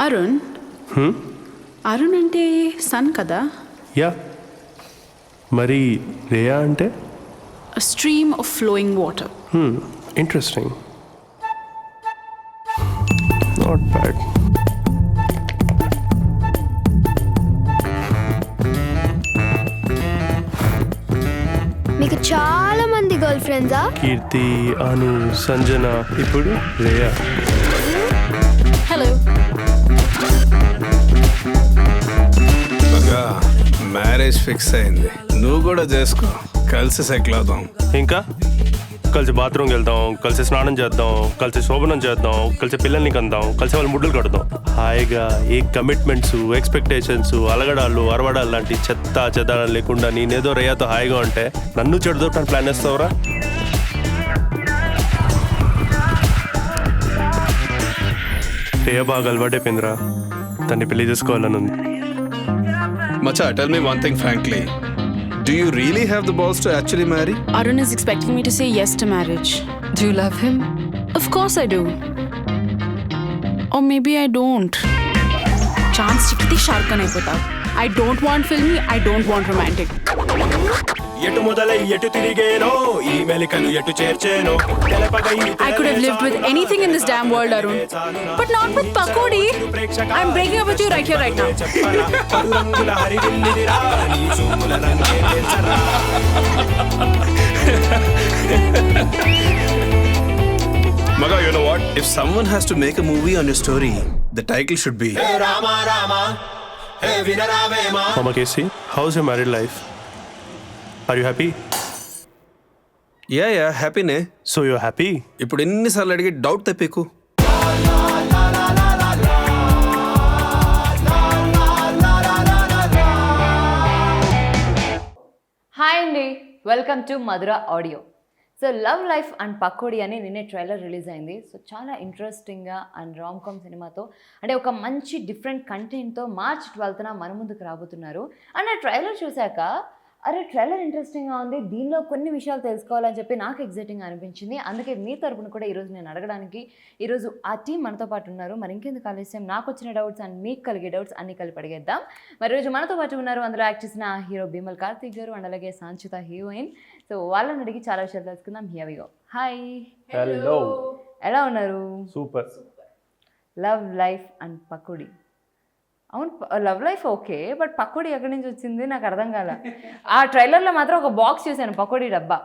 అరుణ్ అరుణ్ అంటే సన్ కదా. యా, మరి రేయా అంటే stream of flowing water. Interesting, not bad. మీకు చాలా మంది గర్ల్ ఫ్రెండ్సా? కీర్తి, అను, సంజన, ఇప్పుడు రేయా. హలో. మ్యారేజ్ ఫిక్స్ అయింది, నువ్వు కూడా చేసుకో, కలిసి సెటిల్ అవుదాం. ఇంకా కలిసి బాత్రూమ్కి వెళ్దాం, కలిసి స్నానం చేద్దాం, కలిసి శోభనం చేద్దాం, కలిసి పిల్లల్ని కందాం, కలిసి వాళ్ళ ముడ్డులు కడదాం. హాయిగా ఏ కమిట్మెంట్స్, ఎక్స్పెక్టేషన్స్, అలగడాలు, అరవడాలు లాంటి చెత్త చెదాలు లేకుండా నేనేదో రేయాతో హాయిగా ఉంటే నన్ను చెడుదోటానికి ప్లాన్ వేస్తావురా? రేయా బాగా అలవాటైపోయిందిరా, తన్ని పెళ్లి చేసుకోవాలని ఉంది. Macha, tell me one thing frankly. Do you really have the balls to actually marry? Arun is expecting me to say yes to marriage. Do you love him? Of course I do. Or maybe I don't. Chance చిక్కితే షార్కన్ అయిపోతావు. I don't want filmy, I don't want romantic. ఎటు మొదలై ఎటు తిరిగేనో ఈ మెలికలు ఎటు చేర్చేనో. I could have lived with anything in this damn world, Arun. But not with Pakodi. I'm breaking up with you right here, right now. Maga, you know what? If someone has to make a movie on your story, the title should be Mama Casey, how's your married life? Are you happy? Yeah హ్యాపీనే. So you're happy? ఇప్పుడు ఎన్నిసార్లు అడిగి doubt తెప్పేకు. Hi అండి, welcome to Madhura audio. So love life and pakodi అని నిన్నే trailer release అయింది. So చాలా ఇంట్రెస్టింగ్గా అండ్ రామ్ కామ్ సినిమాతో, అంటే ఒక మంచి డిఫరెంట్ కంటెంట్తో March 12th మన ముందుకు రాబోతున్నారు. అండ్ ఆ ట్రైలర్ చూశాక అరే ట్రైలర్ ఇంట్రెస్టింగ్గా ఉంది, దీనిలో కొన్ని విషయాలు తెలుసుకోవాలని చెప్పి నాకు ఎగ్జైటింగ్గా అనిపించింది. అందుకే మీ తరపున కూడా ఈరోజు నేను అడగడానికి ఈరోజు ఆ టీం మనతో పాటు ఉన్నారు. మరి ఇంకెందుకు ఆలస్యం, నాకు వచ్చిన డౌట్స్ అండ్ మీకు కలిగే డౌట్స్ అన్ని కలిపి అడిగేద్దాం. మరి ఈరోజు మనతో పాటు ఉన్నారు, అందులో యాక్ట్ చేసిన హీరో భీమల్ కార్తిక్ గారు అండ్ అలాగే సాంచిత హీరోయిన్. సో వాళ్ళని అడిగి చాలా విషయాలు తెలుసుకుందాం. Here we go. Hi, hello, ఎలా ఉన్నారు? Super. Love life and pakodi. అవును, love life okay, but pakodi ఎక్కడి నుంచి వచ్చింది నాకు అర్థం కాల. ఆ ట్రైలర్లో మాత్రం ఒక బాక్స్ చూశాను, పకోడీ డబ్బా.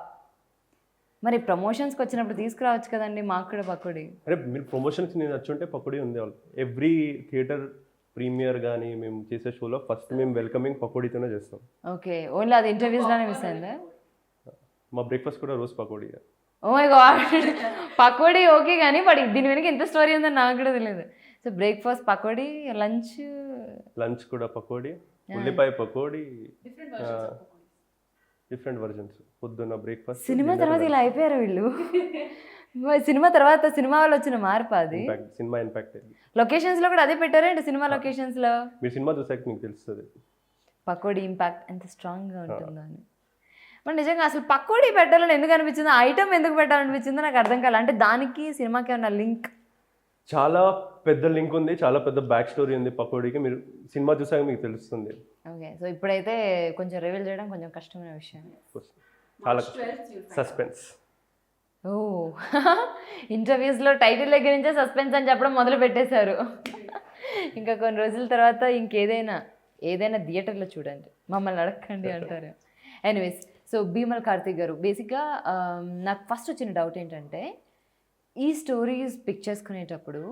మరి ప్రమోషన్స్కి వచ్చినప్పుడు తీసుకురావచ్చు కదండి మాకు కూడా పకోడీ. అరే మీరు ప్రమోషన్కి నేను వచ్చి ఉంటే పకోడీ ఉంది. ఎవ్రీ థియేటర్ ప్రీమియర్ కానీ మేము చేసే షోలో ఫస్ట్ మేము వెల్కమింగ్ పకోడీతోనే చేస్తాం. ఓకే, ఓన్లీ అది ఇంటర్వ్యూస్లోనే మిస్ అయిందా? మా బ్రేక్ఫాస్ట్ కూడా రోజు pakodi. Oh my god, pakodi okay కానీ బట్ దీని వెనక ఎంత స్టోరీ ఉందని నాకు కూడా తెలియదు. సో బ్రేక్ఫాస్ట్ పకోడీ, లంచ్ కూడా పకోడీ, ఉల్లిపాయ పకోడీ, డిఫరెంట్ వర్జన్స్. పొద్దున్న బ్రేక్ఫాస్ట్. సినిమా తర్వాత ఇలా అయిపోయారు వీళ్ళు. సినిమా తర్వాత సినిమా వాళ్ళు వచ్చిన మార్పు అది. Cinema impact. లొకేషన్స్లో కూడా అదే పెట్టారా అంటే సినిమా లొకేషన్స్లో? మీరు సినిమా చూసాక మీకు తెలుస్తుంది పకోడీ ఇంపాక్ట్ ఎంత స్ట్రాంగ్గా ఉంటుందో అని. మరి నిజంగా అసలు పకోడీ పెట్టాలని ఎందుకు అనిపించిందో, ఐటమ్ ఎందుకు పెట్టాలనిపించిందో నాకు అర్థం కాలేదు. అంటే దానికి సినిమాకి ఏమన్నా లింక్? చాలా పెద్ద లింక్ ఉంది, చాలా పెద్ద బ్యాక్ స్టోరీ ఉంది పకోడీకి. మీరు సినిమా చూసాక మీకు తెలుస్తుంది. ఓకే, సో ఇప్పుడైతే కొంచెం రివీల్ చేయడం కొంచెం కష్టమైన విషయం. చాలా సస్పెన్స్. ఓ, ఇంటర్వ్యూస్లో టైటిల్ దగ్గర నుంచే సస్పెన్స్ అని చెప్పడం మొదలు పెట్టేశారు. ఇంకా కొన్ని రోజుల తర్వాత ఏదైనా థియేటర్లో చూడండి, మమ్మల్ని అడగండి అంటారు. ఎనీవేస్, సో భీమల్ కార్తిక్ గారు, బేసిక్గా నాకు ఫస్ట్ వచ్చిన డౌట్ ఏంటంటే, ఈ స్టోరీస్ పిక్ చేసుకునేటప్పుడు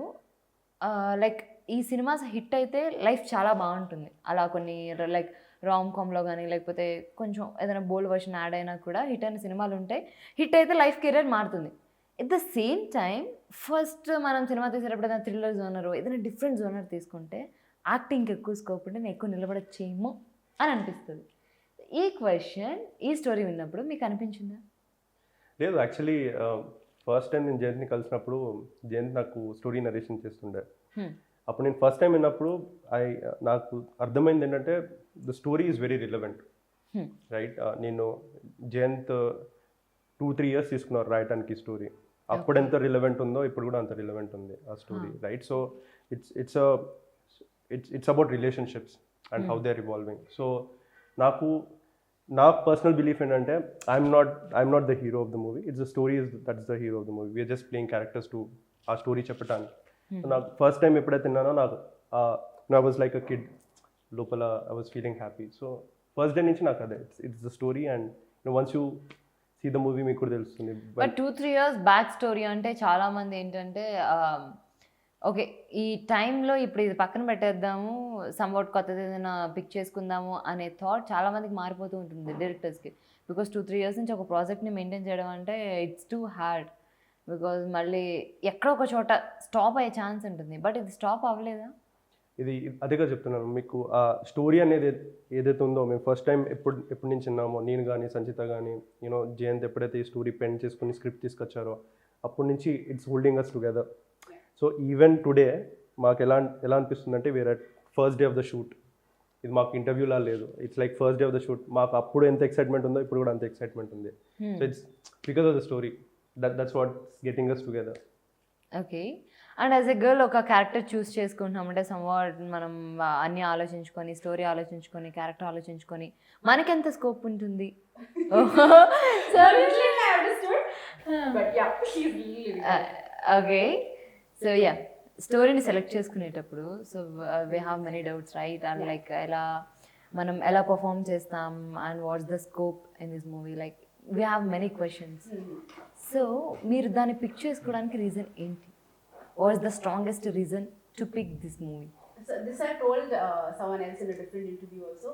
లైక్ ఈ సినిమాస్ హిట్ అయితే లైఫ్ చాలా బాగుంటుంది. అలా కొన్ని లైక్ రామ్ కామ్లో కానీ లేకపోతే కొంచెం ఏదైనా బోల్డ్ వర్షన్ యాడ్ అయినా కూడా హిట్ అయిన సినిమాలు ఉంటాయి. హిట్ అయితే లైఫ్ కెరియర్ మారుతుంది. At the same time first మనం సినిమా తీసేటప్పుడు ఏదైనా థ్రిల్లర్ జోనర్, ఏదైనా డిఫరెంట్ జోనర్ తీసుకుంటే యాక్టింగ్కి ఎక్కువ స్కోప్ ఉంటే నేను ఎక్కువ నిలబడచ్చేమో అని అనిపిస్తుంది. ఈ క్వశ్చన్, ఈ స్టోరీ విన్నప్పుడు మీకు అనిపించిందా? లేదు, యాక్చువల్లీ ఫస్ట్ టైం నేను జయంత్ని కలిసినప్పుడు జయంత్ నాకు స్టోరీ నరేషన్ చేస్తుండే. అప్పుడు నేను ఫస్ట్ టైం విన్నప్పుడు నాకు అర్థమైంది ఏంటంటే the story is very relevant, right. నేను జయంత్ 2-3 years తీసుకున్నారు రాయటానికి స్టోరీ. అప్పుడు ఎంత రిలవెంట్ ఉందో ఇప్పుడు కూడా అంత రిలవెంట్ ఉంది ఆ story, right. So it's it's about relationships and how they're evolving. So నాకు నా పర్సనల్ బిలీఫ్ ఏంటంటే I'm not the hero of the movie. It's the story that's the hero of the movie. We're just playing characters to ఆ story చెప్పడానికి. నాకు first time ఎప్పుడైతే తిన్నానో నాకు I was like a kid, లోపల I was feeling happy. So first day నుంచి నాకు అదే it's the story. And once you see the movie మీకు కూడా తెలుస్తుంది. బట్ 2-3 years బ్యాక్ స్టోరీ అంటే చాలామంది ఏంటంటే ఓకే ఈ టైంలో ఇప్పుడు ఇది పక్కన పెట్టేద్దాము, సమ్వాట్ కొత్తది ఏదైనా పిక్ చేసుకుందాము అనే థాట్ చాలామందికి మారిపోతూ ఉంటుంది డైరెక్టర్స్కి. బికాస్ 2-3 years నుంచి ఒక ప్రాజెక్ట్ని మెయింటైన్ చేయడం అంటే ఇట్స్ టూ హార్డ్. బికాజ్ మళ్ళీ ఎక్కడో ఒక చోట స్టాప్ అయ్యే ఛాన్స్ ఉంటుంది. బట్ ఇది స్టాప్ అవ్వలేదా? ఇది అదేగా చెప్తున్నాను మీకు. ఆ స్టోరీ అనేది ఏదైతే ఉందో మేము ఫస్ట్ టైం ఎప్పటి నుంచి విన్నామో, నేను కానీ సంచిత కానీ జయంత్ ఎప్పుడైతే ఈ స్టోరీ పెన్ చేసుకుని స్క్రిప్ట్ తీసుకొచ్చారో అప్పటి నుంచి it's holding us together. So even today మాకు ఎలా అనిపిస్తుంది అంటే వేరే first day of the shoot. ఇది మాకు ఇంటర్వ్యూలా లేదు, it's like first day of the shoot. మాకు అప్పుడు ఎంత ఎక్సైట్మెంట్ ఉందో ఇప్పుడు కూడా అంత ఎక్సైట్మెంట్ ఉంది. So it's because of the story. That's what getting us together. Okay. And as a girl ఒక క్యారెక్టర్ చూస్ చేసుకుంటున్నామంటే సమ్వాట్ మనం అన్నీ ఆలోచించుకొని, స్టోరీ ఆలోచించుకొని, క్యారెక్టర్ ఆలోచించుకొని మనకెంత స్కోప్ ఉంటుంది? ఓకే. సో యా స్టోరీని సెలెక్ట్ చేసుకునేటప్పుడు so we have many doubts right? And like మనం ఎలా పర్ఫామ్ చేస్తాం and what's the scope in this movie, like we have many questions. So మీరు దాన్ని పిక్ చేసుకోవడానికి రీజన్ ఏంటి? What's the strongest reason to pick this movie? So this I told someone else in a different interview also.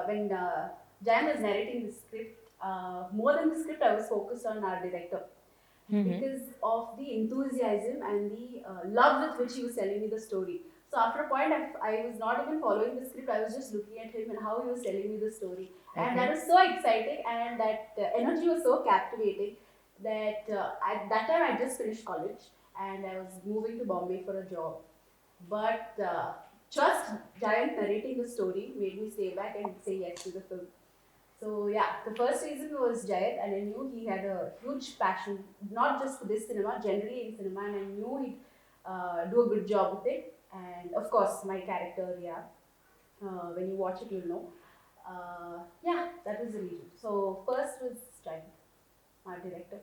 When Jan was narrating the script, more than the script, I was focused on our director. Because of the enthusiasm and the love with which he was telling me the story. So after a point, I was not even following the script. I was just looking at him and how he was telling me the story. And that was so exciting, and that energy was so captivating that at that time I just finished college and I was moving to Bombay for a job. But just Giant narrating the story made me stay back and say yes to the film. So yeah, the first reason was Jayat, and I knew he had a huge passion, not just for this cinema, generally in cinema, and I knew he'd do a good job with it. And of course, my character, yeah, when you watch it, you'll know. Yeah, that was the reason. So first was Jayat, our director.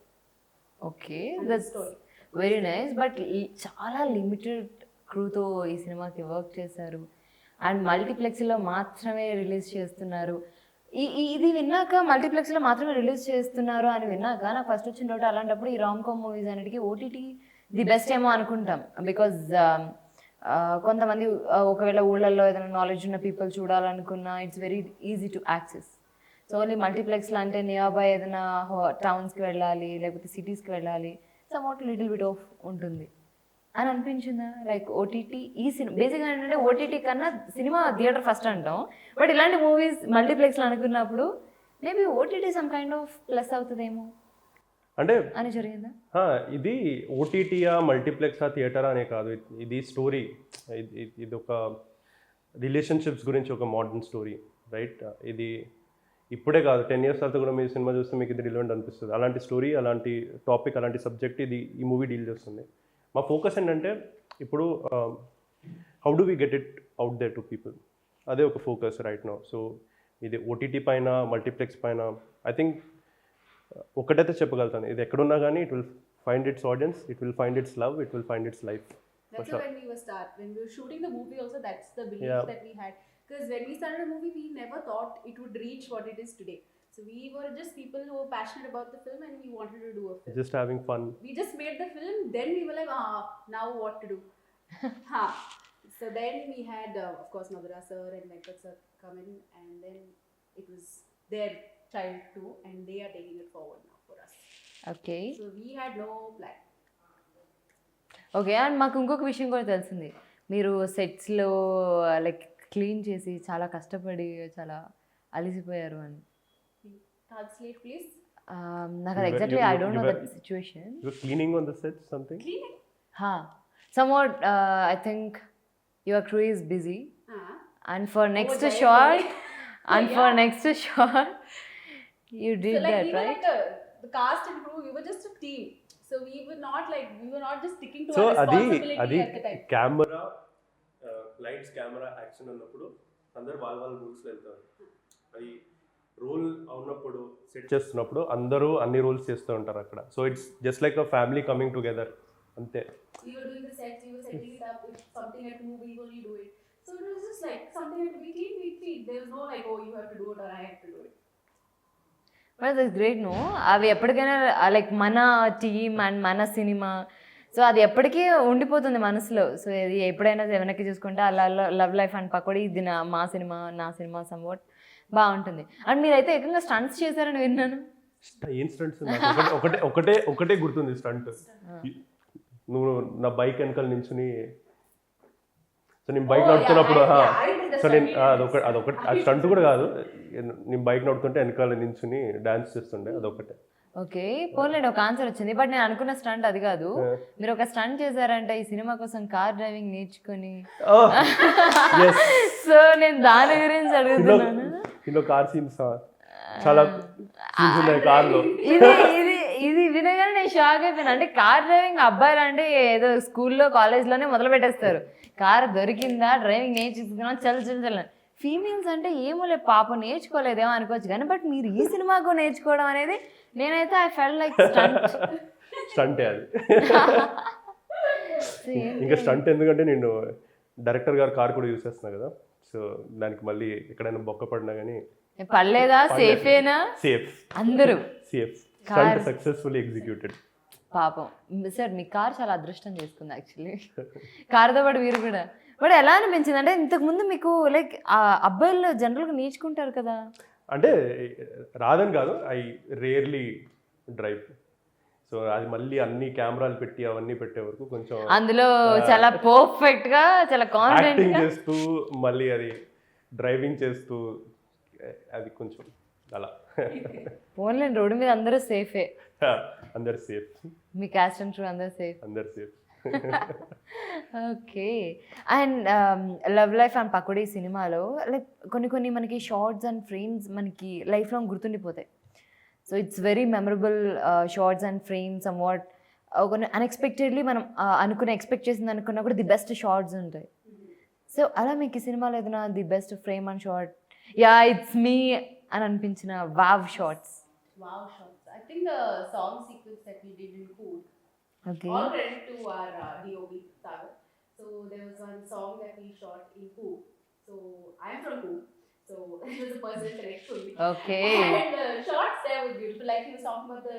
Okay, And that's the story. Very nice. But చాలా limited క్రూతో ఈ సినిమాకి work చేశారు and మల్టీప్లెక్స్లో మాత్రమే release చేస్తున్నారు. ఇది విన్నాక మల్టీప్లెక్స్లో మాత్రమే release చేస్తున్నారు అని విన్నాక నాకు ఫస్ట్ వచ్చిన డౌట్, అలాంటప్పుడు ఈ రామ్ కామ్ మూవీస్ అన్నిటికీ ఓటీటీ ది బెస్ట్ ఏమో అనుకుంటాం. బికాజ్ కొంతమంది ఒకవేళ ఊళ్ళల్లో ఏదైనా నాలెడ్జ్ ఉన్న పీపుల్ చూడాలనుకున్నా it's very easy to access. So only మల్టీప్లెక్స్లో అంటే నియర్ బై ఏదైనా టౌన్స్కి వెళ్ళాలి లేకపోతే సిటీస్కి వెళ్ళాలి, సమ్వాట్ లిటిల్ బిట్ ఆఫ్ ఉంటుంది అని అనిపించిందా? లైక్ ఓటీటీ ఈ సినిమా బేసిక్గా ఏంటంటే ఓటీటీ కన్నా సినిమా థియేటర్ ఫస్ట్ అంటాం, బట్ ఇలాంటి మూవీస్ మల్టీప్లెక్స్లో అనుకున్నప్పుడు maybe OTT some kind of plus అవుతుందేమో అంటే అని జరిగిందా? ఇది ఓటీటీయా మల్టీప్లెక్సా థియేటరా అనే కాదు, ఇది స్టోరీ. ఇది ఒక రిలేషన్షిప్స్ గురించి ఒక మోడర్న్ స్టోరీ, రైట్? ఇది ఇప్పుడే కాదు, 10 years తర్వాత కూడా మీ సినిమా చూస్తే మీకు ఇది రిలవెంట్ అనిపిస్తుంది. అలాంటి స్టోరీ, అలాంటి టాపిక్, అలాంటి సబ్జెక్ట్ ఈ మూవీ డీల్ చేస్తుంది. మా ఫోకస్ ఏంటంటే ఇప్పుడు how do we get it out there to people, అదే ఒక ఫోకస్ రైట్ నౌ. సో ఇది ఓటీటీ పైన మల్టీప్లెక్స్ పైన ఐ థింక్ ఒకటైతే చెప్పగలుగుతాను, ఇది ఎక్కడున్నా కానీ it will find its audience, it will find its love, it will find its life. That's when we were shooting the movie also, that's the belief that we had. Because when we started the movie, we never thought it would reach what it is today. So we were just people who were passionate about the film and we wanted to do a film. Just having fun. We just made the film, then we were like, now what to do? So then we had, of course, Madhura sir and Venkat sir come in, and then it was their child too, and they are taking it forward now for us. Okay. So we had no plan. Okay. And మాకు ఇంకొక విషయం కూడా తెలిసింది, మీరు సెట్స్లో like clean చేసి చాలా కష్టపడి చాలా అలిసిపోయారు అని. Translate, please. నాకు అది exactly I don't know that situation. You were cleaning on the set, something? Cleaning? Somewhat I think your crew is busy and for next Jayant shot and yeah. for next shot you did So like that, we were right? like the cast and crew, we were just a team. So we were not just sticking to So our responsibility adi at the time. camera lights camera action ఉన్నప్పుడు అందరు వాళ్ళ రూల్స్లో వెళ్తారు. అది rule ఉన్నప్పుడు set చేస్తున్నప్పుడు అందరూ అన్ని rules చేస్తూ ఉంటారు అక్కడ. So it's just like a family coming together అంతే. We were doing the sets, we were setting it up. If something at home, we only do it. So it was just like something that we clean. There was no like, oh, you have to do it or I have to do it. But that's great no. అవి ఎప్పటికైనా like మన team and మన cinema, so అది ఎప్పటికీ ఉండిపోతుంది మనసులో. So ఇది ఎప్పుడైనా వెనక్కి చూసుకుంటే అలా లవ్ లైఫ్ అండ్ పకోడీ ఇది మా సినిమా, నా సినిమా సమ్వాట్ బాగుంటుంది. అండ్ మీరైతే ఏకంగా స్టంట్స్ చేశారని విన్నాను. ఏం స్టంట్స్? ఒకటే గుర్తుంది స్టంట్. నువ్వు నా బైక్ వెనకాల నించుని, సో నేను బైక్ నడుపుతున్నప్పుడు, సో నేను అదొకటి ఆ స్టంట్ కూడా కాదు, నేను బైక్ నడుపుతుంటే వెనకాల నించుని డాన్స్ చేస్తుండే, అదొకటే. ఓకే, పోన్లేండి, ఒక ఆన్సర్ వచ్చింది. బట్ నేను అనుకున్న స్టంట్ అది కాదు. మీరు ఒక స్టంట్ చేశారంటే ఈ సినిమా కోసం కార్ డ్రైవింగ్ నేర్చుకొని, సో నేను దాని గురించి అడుగుతున్నాను. ఇందులో కార్ సీన్స్ చాలా ఉన్నాయి కార్లో. ఇది వినగానే నేను షాక్ అయిపోయాను. అంటే కార్ డ్రైవింగ్ అబ్బాయిలు అంటే ఏదో స్కూల్లో కాలేజ్లోనే మొదలు పెట్టేస్తారు. కార్ దొరికిందా, డ్రైవింగ్ నేర్చుకున్నా, చల్ ఫీమేల్స్ అంటే ఏమో లేదు పాపం నేర్చుకోలేదేమో అనుకోవచ్చు కానీ, బట్ మీరు ఈ సినిమాకు నేర్చుకోవడం అనేది నేనైతే ఐ ఫెల్ట్ లైక్ స్టంటే అది. ఇంకా స్టంట్ ఎందుకంటే నేను డైరెక్టర్ గారు కార్ కూడా యూస్ చేస్తున్నా కదా, సో దానికి మళ్ళీ ఎక్కడైనా బొక్క పడినా కానీ పర్లేదా, సేఫేనా? సేఫ్, అందరూ సేఫ్. Stunt successfully executed. పాపం సార్, మీ కార్ చాలా అదృష్టం చేసుకుంది యాక్చువల్లీ. కార్తో పాటు మీరు కూడా. బట్ ఎలా అనిపించింది అంటే ఇంతకుముందు మీకు లైక్ అబ్బాయిలు జనరల్గా నేర్చుకుంటారు కదా? అంటే రాదని కాదు, ఐ రేర్లీ డ్రైవ్. సో అది మళ్ళీ అన్ని కెమెరాలు పెట్టి అవన్నీ పెట్టే వరకు కొంచెం అందులో చాలా పర్ఫెక్ట్ గా, చాలా కాన్ఫిడెంట్ చేస్తూ మళ్ళీ అది డ్రైవింగ్ చేస్తూ అది కొంచెం అలా. ఓన్లీ రోడ్డు మీద అందరూ సేఫే, అందరు సేఫ్, మీ క్యాస్ట్ అండ్ క్రూ అందరూ సేఫ్. అందరు safe. Okay. And love life and pakodi సినిమాలో లైక్ కొన్ని మనకి షార్ట్స్ అండ్ ఫ్రేమ్స్ మనకి లైఫ్ లాంగ్ గుర్తుండిపోతాయి. So it's very memorable shots and frames and what కొన్ని అన్ఎక్స్పెక్టెడ్లీ మనం ఎక్స్పెక్ట్ చేసింది అనుకున్నా కూడా ది బెస్ట్ షార్ట్స్ ఉంటాయి. సో అలా మీకు ఈ సినిమాలో ఏదైనా the best frame and shot, yeah it's me అని అనిపించిన wow shots? Wow shots. I think the song sequence that we did in Cool. Okay. All credit to our DOP Sagar. So there was one song that we shot in Cool. So I'm from Cool. So it was a personal connect for me. Okay. And the shots there were beautiful. Like he was talking about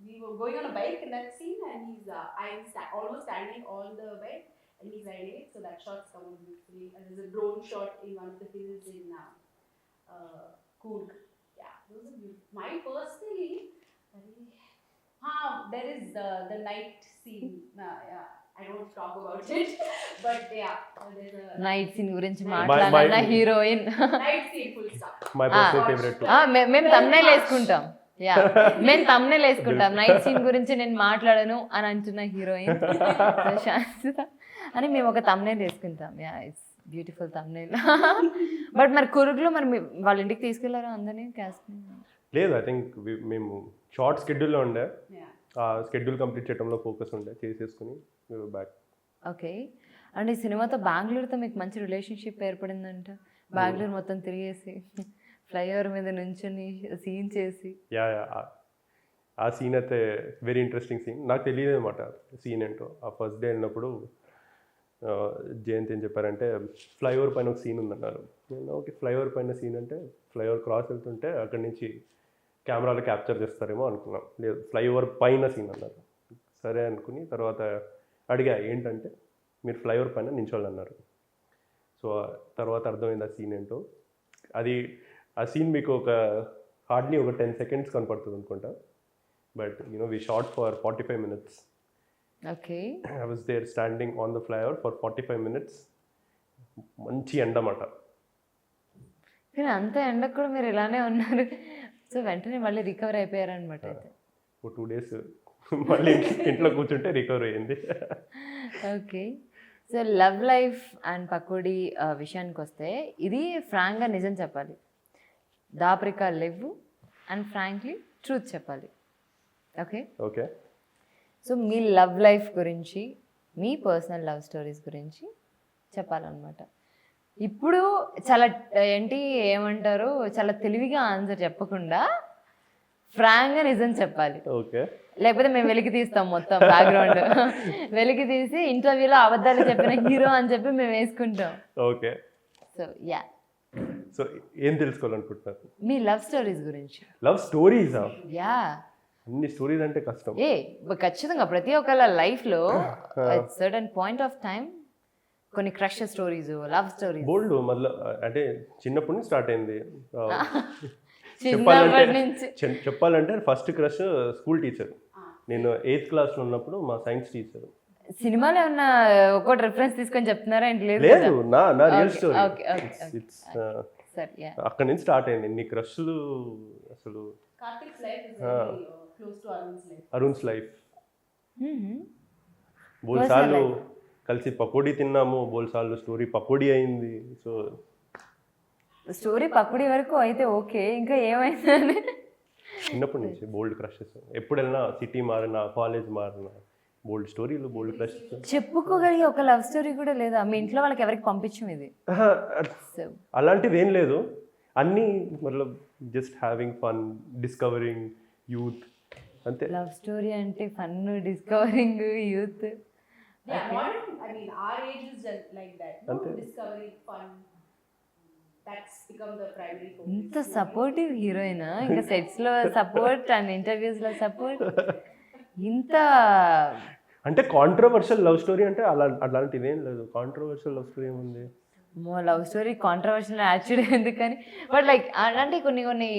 we were going on a bike in that scene, and I'm almost standing on the bike, and he's riding it. So that shot's come out beautifully. And there's a drone shot in one of the hills in Cool. Yeah, those are beautiful. My personally, there is the night scene. Yeah, I don't want to talk about it, but yeah, there's a night scene గురించి మాట్లాడాలన్న heroine. night scene full stop. My personal favourite. మేము thumbnail వేసుకుంటాం. Yeah, మేము thumbnail వేసుకుంటాం. Night scene గురించి నేను మాట్లాడను అని అంటున్న హీరోయిన్ శాంతిత అని మేము ఒక తమ్నైల్ వేసుకుంటాం. Yeah, it's beautiful thumbnail. But మరి కురుగులో మరి వాళ్ళ ఇంటికి తీసుకెళ్లారా అందరినీ క్యాస్ట్? లేదు, ఐ థింక్ మేము షార్ట్ షెడ్యూల్లో ఉండే, Yeah. ఆ షెడ్యూల్ కంప్లీట్ చేయడంలో ఫోకస్ ఉండే, చేసేసుకుని బ్యాక్. ఓకే. అండ్ ఈ సినిమాతో బెంగళూరుతో మీకు మంచి రిలేషన్షిప్ ఏర్పడిందంట. బెంగళూరు మొత్తం తిరిగేసి ఫ్లైఓవర్ మీద నుంచుని సీన్ చేసి. యా, ఆ సీన్ అయితే వెరీ ఇంట్రెస్టింగ్ సీన్. నాకు తెలియదు అనమాట సీన్ ఏంటో. ఆ ఫస్ట్ డే వెళ్ళినప్పుడు జయంత్ ఏం చెప్పారంటే ఫ్లైఓవర్ పైన ఒక సీన్ ఉందన్నారు. నేను ఓకే, ఫ్లైఓవర్ పైన సీన్ అంటే ఫ్లైఓవర్ క్రాస్ వెళ్తుంటే అక్కడి నుంచి కెమెరాలో క్యాప్చర్ చేస్తారేమో అనుకున్నాం. లేదు, ఫ్లైఓవర్ పైన సీన్ అన్నారు. సరే అనుకుని తర్వాత అడిగా ఏంటంటే మీరు ఫ్లైఓవర్ పైన నించోళ్ళన్నారు. సో తర్వాత అర్థమైంది ఆ సీన్ ఏంటో. అది ఆ సీన్ మీకు ఒక హార్డ్లీ ఒక 10 seconds కనపడుతుంది అనుకుంటా. But we shot for 45 minutes. Okay. I was there standing on the flyover for 45 minutes. మంచి ఎండ అన్నమాట. కానీ అంత ఎండకు కూడా మీరు ఇలానే ఉన్నారు. సో వెంటనే మళ్ళీ రికవర్ అయిపోయారనమాట అయితే. ఒక 2 days మళ్ళీ ఇంట్లో కూర్చుంటే రికవర్ అయ్యింది. Okay. So love life and Pakodi విషయానికి వస్తే ఇది ఫ్రాంక్గా నిజం చెప్పాలి, దాపరికాలు లేవు, అండ్ ఫ్రాంక్లీ ట్రూత్ చెప్పాలి. ఓకే. ఓకే. సో మీ లవ్ లైఫ్ గురించి మీ పర్సనల్ లవ్ స్టోరీస్ గురించి చెప్పాలన్నమాట. ఇప్పుడు చాలా ఏంటి ఏమంటారు, చాలా తెలివిగా ఆన్సర్ చెప్పకుండా ఫ్రాంక్గా నిజం చెప్పాలి, ఓకే. లేకపోతే మేము వెలికి తీస్తాం మొత్తం బ్యాక్గ్రౌండ్. వెలికి తీసి ఇంటర్వ్యూలో అబద్ధాలు చెప్పిన హీరో అని చెప్పి మేము వేసుకుంటాం. ఓకే. సో యా, సో ఏం తెలుసుకోవాలనుకుంటున్నారు? మీ లవ్ స్టోరీస్ గురించి. లవ్ స్టోరీసా? యా, అన్ని స్టోరీస్ అంటే కష్టం. ఖచ్చితంగా ప్రతి ఒక్కళ్ళ లైఫ్లో సర్టన్ పాయింట్ ఆఫ్ టైం కొన్ని క్రష్ స్టోరీస్, లవ్ స్టోరీస్ బోల్డ్ మళ్ళీ అంటే చిన్నప్పటి నుంచి స్టార్ట్ అయింది. చిన్నప్పటి నుంచి. చెప్పాలంటే ఫస్ట్ క్రష్ స్కూల్ టీచర్. నేను 8th క్లాస్లో ఉన్నప్పుడు మా సైన్స్ టీచర్. సినిమాలో ఏమన్నా ఒక్కొక్కటి రెఫరెన్స్ తీసుకొని చెప్తున్నారా ఏంటి? లేదు, నా రియల్ స్టోరీ. ఇట్స్ అక్కడి నుంచి స్టార్ట్ అయింది. ఇన్ని క్రష్లు అసలు. Karthik's life is very close to Arun's life. Arun's life. బోల్సార్లు కలిసి పకోడీ తిన్నాము, బోల్సార్లు స్టోరీ పకోడీ అయింది. సో స్టోరీ పకోడీ వరకు అయితే ఓకే, ఇంకా ఏమైందని చిన్నప్పటి నుంచి బోల్డ్ క్రషెస్. ఎప్పుడు వెళ్ళినా సిటీ మారినా, కాలేజ్ మారినా బోల్డ్ స్టోరీలు, బోల్డ్ క్రషెస్. చెప్పుకోగలిగే ఒక లవ్ స్టోరీ కూడా లేదా మీ ఇంట్లో వాళ్ళకి ఎవరికి పంపించం ఇది? అలాంటిది ఏం లేదు. అన్నీ మతలబ్ just having fun, discovering youth, అంతే. లవ్ స్టోరీ అంటే fun, discovering youth. Yeah, modern, I mean, our age is just like that. No? Discovery, fun. That's become the primary focus. ఇంత సపోర్టివ్ హీరోయినా, ఇంకా సెట్స్ లో సపోర్ట్ అండ్ ఇంటర్వ్యూస్ లో support. ఇంత అంటే controversial love story అంటే అలాంటిది ఏం లేదు. కాంట్రవర్షియల్ లవ్ స్టోరీ ఏముంది? లవ్ స్టోరీ కాంట్రవర్షియల్ యాక్చువల్లీ ఎందుకని, బట్ లైక్ అంటే కొన్ని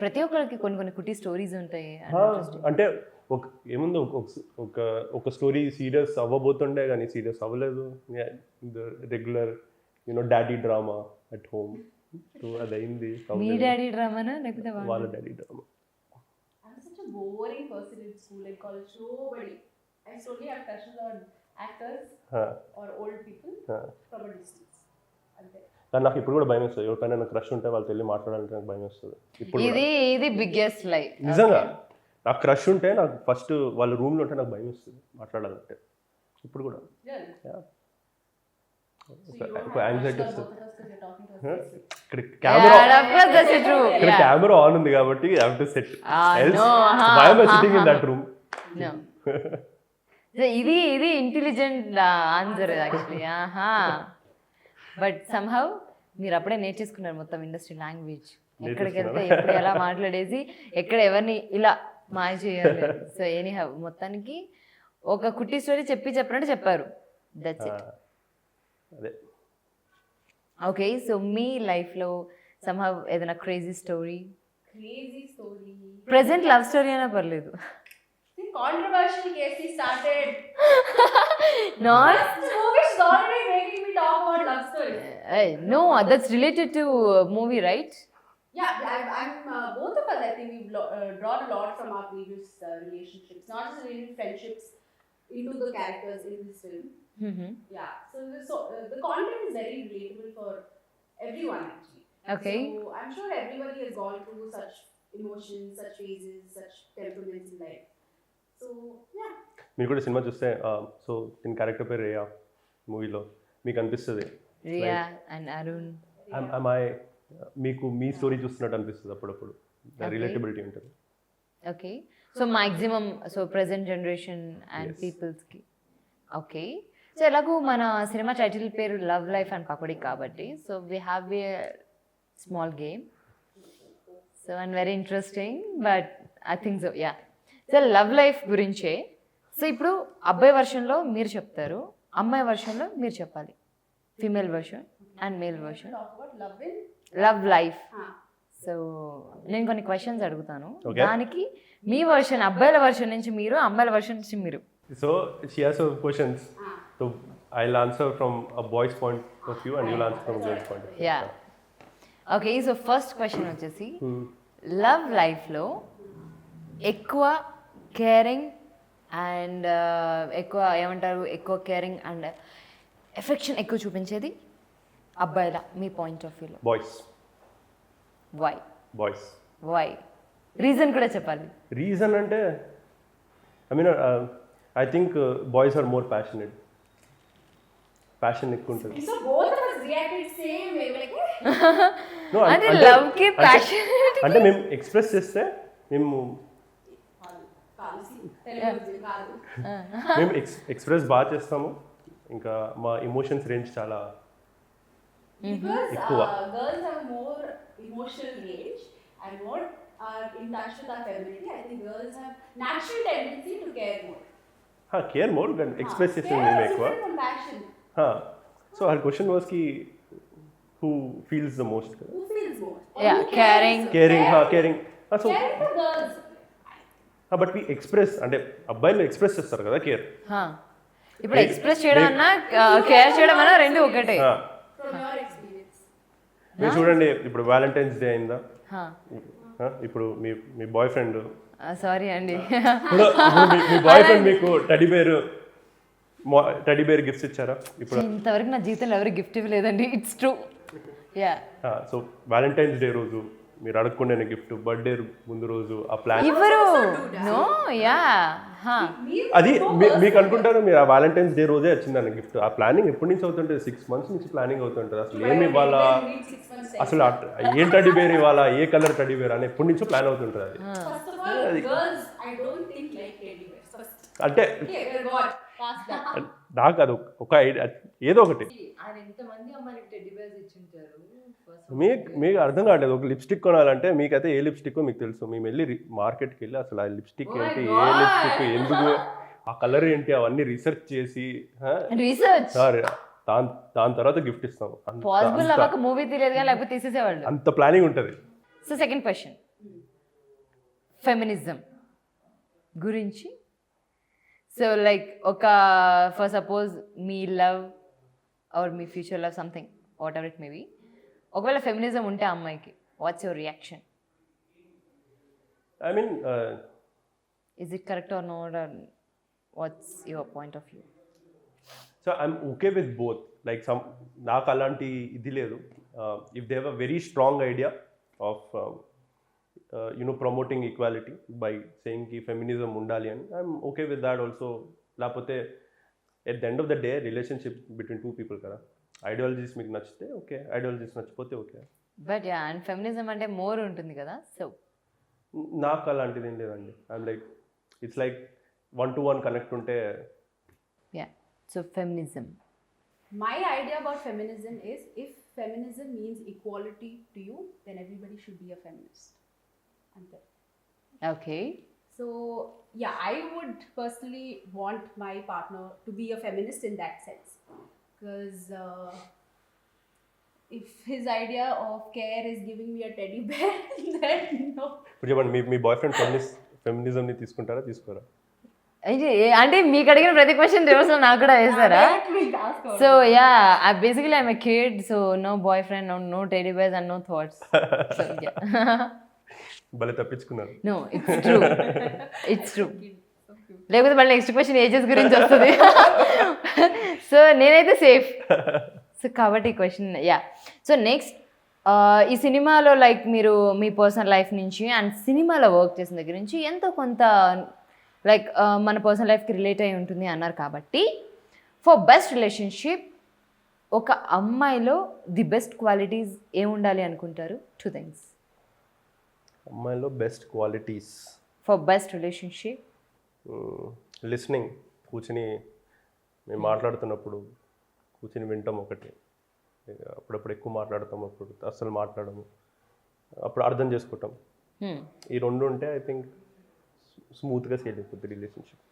ప్రతి ఒక్కరికి కొన్ని కుట్టి స్టోరీస్ ఉంటాయి. అంటే ఏముంది, ఒక స్టోరీ సీరియస్ అవ్వబోతుండే కానీ సీరియస్ అవ్వలేదు. Regular daddy drama at home. So అది అయింది. మీ డాడీ డ్రామానా లేకపోతే వాళ్ళ daddy drama. I'm such a boring person in school and college. Nobody. I solely have crushes on actors or old people from a distance. కానీ నాకు ఇప్పుడు కూడా భయం వేస్తుంది. ఎవరికైనా నాకు క్రష్ ఉంటే వాళ్ళతో వెళ్ళి మాట్లాడాలంటే నాకు భయం వస్తుంది. ఇప్పుడు ఇది బిగ్గెస్ట్ లై. నిజంగా నాకు క్రష్ ఉంటే నాకు ఫస్ట్ వాళ్ళ రూమ్లో ఉంటే నాకు భయం వస్తుంది మాట్లాడాలంటే. ఇప్పుడు కూడా యాంగ్జైటీ వస్తుంది. ఇక్కడ కెమెరా ఆన్ ఉంది కాబట్టి I have to set. Why am I sitting in that room? ఇది intelligent answer actually. But somehow మీరు అప్పుడే నేర్చేసుకున్నారు మొత్తం ఇండస్ట్రీ లాంగ్వేజ్. ఎక్కడికి వెళ్తే ఎప్పుడు ఎలా మాట్లాడేసి ఎక్కడ ఎవరిని ఇలా మాయ చేయాలి. సో ఎనీ హౌ మొత్తానికి ఒక కుట్టి స్టోరీ చెప్పినట్టు చెప్పారు. That's it. ఓకే, సో మీ లైఫ్లో సమ్హౌ ఏదైనా crazy story, present love story అయినా పర్లేదు. Controversial case he started. Not. This movie is already making me talk about love stories. No, that's related to movie, right? Yeah, I'm both of us. I think we've drawn a lot from our previous relationships, not just really friendships, into the characters in this film. Yeah, so the content is very relatable for everyone actually. Okay. So I'm sure everybody has gone through such emotions, such phases, such temperaments in life. So yeah. మీరు కూడా cinema చూస్తే so దీని character పేరు రియా మూవీలో మీకు అనిపిస్తుంది Riya and Arun మీకు మీ story చూస్తున్నట్టు అనిపిస్తుంది అప్పుడప్పుడు. రిలేటబిలిటీ ఉంటుంది. Okay, so maximum so present generation and పీపుల్స్కి. ఓకే, సో ఎలాగూ మన సినిమా టైటిల్ పేరు లవ్ లైఫ్ అండ్ పకోడీ కాబట్టి so we have a small game. So and very interesting but I think so yeah. So love life గురించే. So ఇప్పుడు అబ్బాయి వర్షన్లో మీరు చెప్తారు, అమ్మాయి వర్షన్లో మీరు చెప్పాలి. Female version and male version. Love life. So నేను కొన్ని క్వశ్చన్స్ అడుగుతాను, దానికి మీ వర్షన్ అబ్బాయిల వర్షన్ నుంచి మీరు, అమ్మాయిల వర్షన్ నుంచి మీరు. So she has some questions. So I will answer from a boys point of view and you will answer from girls point of view. Yeah. Okay, so first question వచ్చేసి love లైఫ్లో ఎక్కువ caring and ఎక్కువ ఏమంటారు, ఎక్కువ caring and affection ఎక్కువ చూపించేది అబ్బాయిల మీ పాయింట్ ఆఫ్ వ్యూలో? Boys. Why? Boys. Why? Reason కూడా చెప్పాలి. రీజన్ అంటే I mean I think boys are more passionate. Passion ఎక్కువ ఉంటుంది. So both of us reacted same way, like, No, అంటే లవ్ కి ప్యాషన్ అంటే మేము ఎక్స్ప్రెస్ చేస్తే మేము మేము ఎక్స్ప్రెస్ బాగా చేస్తాము. ఇంకా మా ఎమోషన్స్ రేంజ్ చాలా because ఎక్కువ. girls have more emotional range and more are in touch with our femininity. I think girls have natural tendency to care more. Care more కానీ ఎక్స్ప్రెస్ చేసేది Care మేము is ఎక్కువ. different from passion. So her question was కి who feels the most Who feels more? Yeah, Only caring. Caring caring. So Caring for girls. But we express అంటే అబ్బాయిలు express చేస్తారు కదా care. ఇప్పుడు express చేయడం అన్నా కేర్ చేయడం అన్నా రెండు ఒకటే. From your experience. మీరు చూడండి ఇప్పుడు వ్యాలంటైన్స్ డే అయిందా, హా. ఇప్పుడు మీ బాయ్ ఫ్రెండ్ సారీ అండి. మీ బాయ్ ఫ్రెండ్ మీకు టెడీ బేర్ గిఫ్ట్స్ ఇచ్చారా ఇప్పుడు? ఇంతవరకు నా జీవితంలో ఎవరు గిఫ్ట్ ఇవ్వలేదండి. It's true. Yeah, so Valentine's day రోజు మీరు అడగకుండా గిఫ్ట్, బర్త్డే ముందు రోజు ఆ ప్లాన్ ఇవ్వరు. నో, యా, అది మీకు అనుకుంటారు మీరు ఆ వ్యాలంటైన్స్ డే రోజే వచ్చిందని గిఫ్ట్. ఆ ప్లానింగ్ ఎప్పటి నుంచి అవుతుంటుంది? 6 months నుంచి ప్లానింగ్ అవుతుంటుంది. అసలు ఏమి ఇవ్వాలా, అసలు ఏం టెడీ బేర్ ఇవ్వాలా, ఏ కలర్ టెడీ బేర్ అని ఎప్పటి నుంచో ప్లాన్ అవుతుంటుంది అది. First of all, girls, I don't think like teddy bears. First. అంటే Okay, we're God. Past that. నాకు అది ఒక ఐడియా, ఏదో ఒకటి. మీకు అర్థం కావట్లేదు. ఒక లిప్స్టిక్ కొనాలంటే మీకైతే ఏ లిప్స్టిక్ మీకు తెలుసు. మేము వెళ్ళి మార్కెట్కి వెళ్ళి అసలు ఆ లిప్స్టిక్ ఏంటి, ఏ లిప్స్టిక్ ఎందుకు, ఆ కలర్ ఏంటి, అవన్నీ రీసెర్చ్ చేసి రీసెర్చ్ దాని తర్వాత గిఫ్ట్ ఇస్తాం. పాసిబుల్ అవ్వక మూవీ తెలియదు కానీ లేకపోతే తీసేసేవాళ్ళు. అంత ప్లానింగ్ ఉంటుంది. సో సెకండ్ క్వశ్చన్, ఫెమినిజం గురించి. సో లైక్ ఒక ఫర్ సపోజ్ మీ లవ్ ఆర్ మీ future love something whatever it may be, ఒకవేళ ఫెమినిజం ఉంటే అమ్మాయికి what's your reaction? I mean is it correct or not, or what's your point of view? So I'm okay with both. Like నాకు అలాంటి ఇది లేదు. If they have a very strong idea of promoting equality by saying కి feminism ఉండాలి అని, I'm okay with that also. లేకపోతే at the end of the day relationship between 2 people కదా. Ideologies మీకు నచ్చితే ఓకే, ఐడియాలజీస్ నచ్చిపోతే okay. But yeah, and feminism అంటే more ఉంటుంది కదా. సో నాకు అలాంటిది ఏం లేదండి. I'm like it's like 1-to-1 connect ఉంటే. Yeah, so feminism. My idea about feminism is, if feminism means equality to you, then everybody should be a feminist. Ante. Okay. So yeah, I would personally want my partner to be a feminist in that sense, because if his idea of care is giving me a teddy bear, then no. ఇప్పుడు చెప్పండి, మీ boy friend ఫెమినిజంని తీసుకుంటారా, తీసుకోరా? అంటే మీకు అడిగిన ప్రతి question రివర్స్లో నాకు కూడా వేస్తారా? So yeah, basically I'm a kid, so no boyfriend, no teddy bears and no thoughts. భలే తప్పించుకున్నారు. No, it's true, it's true. లేకపోతే మళ్ళీ నెక్స్ట్ క్వశ్చన్ ఏజెస్ గురించి వస్తుంది. సో నేనైతే సేఫ్. సో కాబట్టి ఈ క్వశ్చన్ యా. సో నెక్స్ట్, ఈ సినిమాలో లైక్ మీరు మీ పర్సనల్ లైఫ్ నుంచి అండ్ సినిమాలో వర్క్ చేసిన దగ్గర నుంచి ఎంతో కొంత లైక్ మన పర్సనల్ లైఫ్కి రిలేట్ అయి ఉంటుంది అన్నారు కాబట్టి, ఫర్ బెస్ట్ రిలేషన్షిప్ ఒక అమ్మాయిలో ది బెస్ట్ క్వాలిటీస్ ఏముండాలి అనుకుంటారు? 2 things. అమ్మాయిలో best qualities for best relationship. Listening, కూర్చుని మేము మాట్లాడుతున్నప్పుడు కూర్చుని వింటాం ఒకటి. అప్పుడప్పుడు ఎక్కువ మాట్లాడతాం, అప్పుడు అస్సలు మాట్లాడము, అప్పుడు అర్థం చేసుకుంటాం. ఈ 2 ఉంటే ఐ థింక్ స్మూత్గా సేల్ అయిపోతుంది relationship.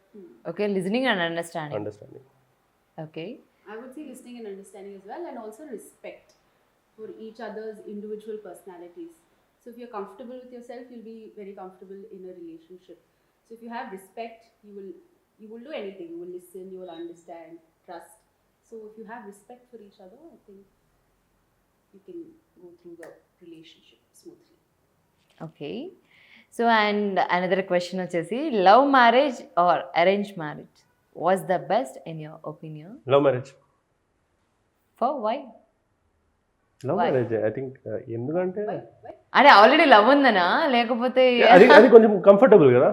Okay, listening and understanding. Okay, I would say listening and understanding as well, and also respect for each other's individual personalities. So if you're comfortable with yourself, you'll be very comfortable in a relationship. So if you have respect, you will do anything. You will listen, you will understand, trust. So if you have respect for each other, I think you can go through the relationship smoothly. Okay. So and another question వచ్చేసి, love marriage or arrange marriage was the best in your opinion? Love marriage. For why? Love marriage I think. ఎందుకంటే అంటే already love ఉందనా, లేకపోతే అది కొంచెం comfortable కదా.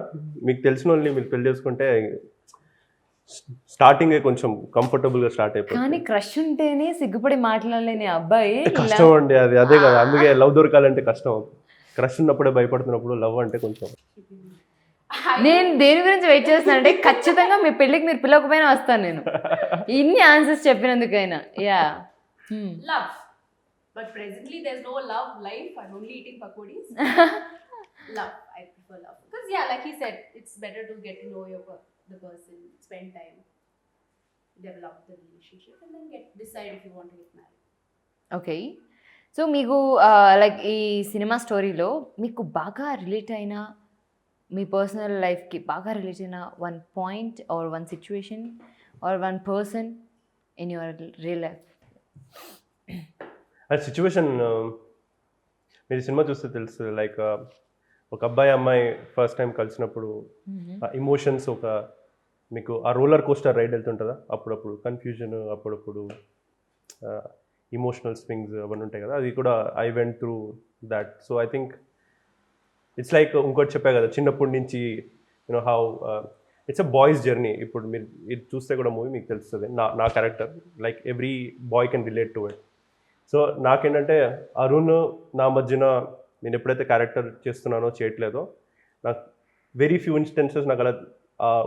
మీకు తెలిసిన వాళ్ళని మీరు పెళ్లి చేసుకుంటే స్టార్టింగ్ కొంచెం కంఫర్టబుల్గా స్టార్ట్ అయిపోతుంది. కానీ క్రష్ ఉంటేనే సిగ్గుపడి మాట్లాడలేని అబ్బాయి కష్టం అండి అదే కదా, అందుకే లవ్ దొరకాలంటే కష్టం. క్రష్ ఉన్నప్పుడే భయపడుతున్నప్పుడు లవ్ అంటే కొంచెం. నేను దేని గురించి వెయిట్ చేస్తున్నాను అంటే ఖచ్చితంగా మీ పెళ్ళికి మీరు పిలవకపోయినా వస్తాను నేను, ఇన్ని ఆన్సర్స్ చెప్పినందుకైనా. Yeah Love. But presently there's no love life. I'm only eating pakodis. Love. I prefer love. Because yeah, like he said, it's better to get to know the person, spend time, develop the relationship, and then decide if you want to get married. Okay. So మీకు like ఈ cinema స్టోరీలో మీకు బాగా relate అయిన, మీ personal లైఫ్కి బాగా relate అయిన one point or one situation or one person in your real life? ఆ సిచ్యువేషన్ మీరు సినిమా చూస్తే తెలుసు, లైక్ ఒక అబ్బాయి అమ్మాయి ఫస్ట్ టైం కలిసినప్పుడు ఇమోషన్స్, ఒక మీకు ఆ రోలర్ కోస్టర్ రైడ్ వెళ్తుంటుందా అప్పుడప్పుడు కన్ఫ్యూజన్, అప్పుడప్పుడు ఇమోషనల్ స్వింగ్స్ అవన్నీ ఉంటాయి కదా, అది కూడా I went through that. So I think it's like ఇంకోటి చెప్పా కదా, చిన్నప్పటి నుంచి you know how it's a boys journey. ఇప్పుడు మీరు ఇది చూస్తే కూడా మూవీ మీకు తెలుస్తుంది, నా character like every bye can relate to it. So నాకేంటంటే అరుణ్ నా మధ్యన నేను ఎప్పుడైతే క్యారెక్టర్ చేస్తున్నానో చేయట్లేదో, నాకు వెరీ ఫ్యూ ఇన్స్టెన్సెస్ నాకు అలా